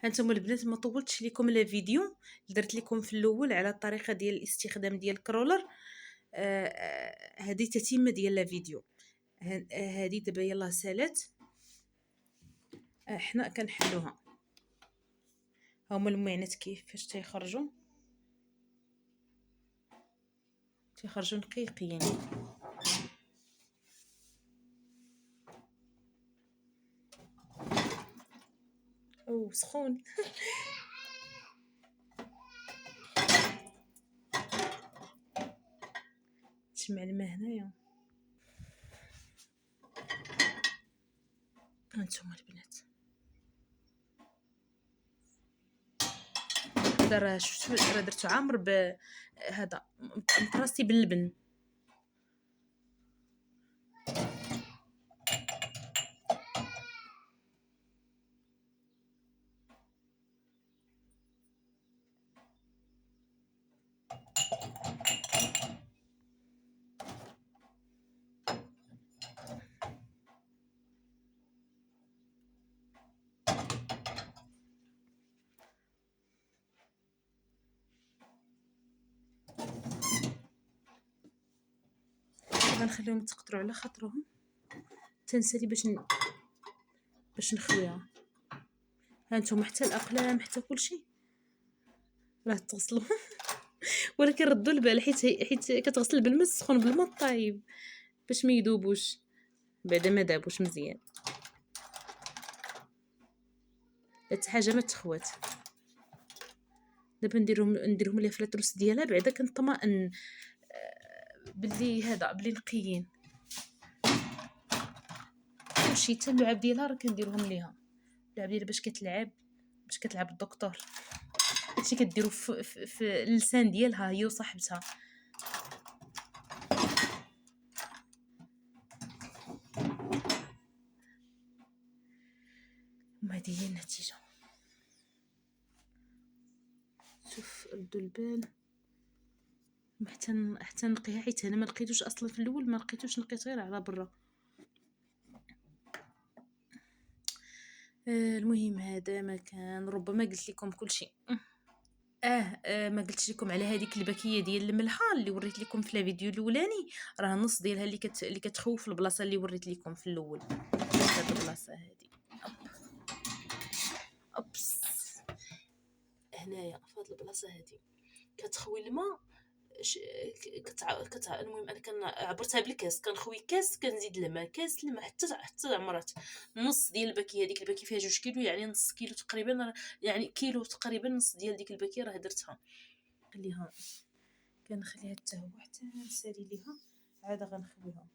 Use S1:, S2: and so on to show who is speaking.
S1: هانتوما البنات ما طولتش لكم لا فيديو اللي درت لكم في الاول على الطريقه ديال الاستخدام ديال الكرولر. هذه تتمه ديال لا فيديو. هذه دابا يلاه سالات. حنا كنحلوها. هما المعينات كيفاش تيخرجوا نقيقين. او سخون. تجمع الماء هنايا. هانتوما البنات هذا راه شفتوا راه درتو عامر هذا مطراسي باللبن. غنخليهم يتقطروا على خاطرهم تنسالي باش نخويها. هانتوما حتى الاقلام حتى كلشي راه تغسلوا. ولكن ردوا البال حيت كتغسل بالماء السخون بالماء الطايب باش ما يذوبوش بعدا ما دابوش مزيان. حتى حاجه ما تخوات. دابا نديرهم ليها في التروس ديالها بعدا كنطمئن بلي بلي نقيين. كلشي حتى اللعاب ديالها راه كنديرهم ليها. اللعاب ديالها باش كتلعب الدكتور. هادشي كديرو في اللسان ديالها هي وصاحبتها. وهذه هي النتيجه. شوف ردوا البال حتى نقيها حيت انا ما لقيتوش اصلا في الاول ما لقيتوش نقيت غير على برا. المهم هذا ما كان ربما قلت لكم كل شيء. ما قلتش لكم على هذيك الباكيه ديال الملحه اللي وريت لكم في الفيديو الاولاني. راه النص ديالها اللي كتخوف البلاصه اللي وريت لكم في الاول. هاد البلاصه هذه اوبس هنايا في هاد البلاصه هذه كتخوي الماء. المهم انا عبرتها بالكاس كنخوي كاس كنزيد الماء كاس الماء حتى عمرات نص ديال الباكيه. هذيك الباكيه فيها 2 كيلو يعني نص كيلو تقريبا يعني كيلو تقريبا نص ديال ديك الباكيه راه درتها. خليها كنخليها حتى هو حتى نسالي ليها عاد غنخويها.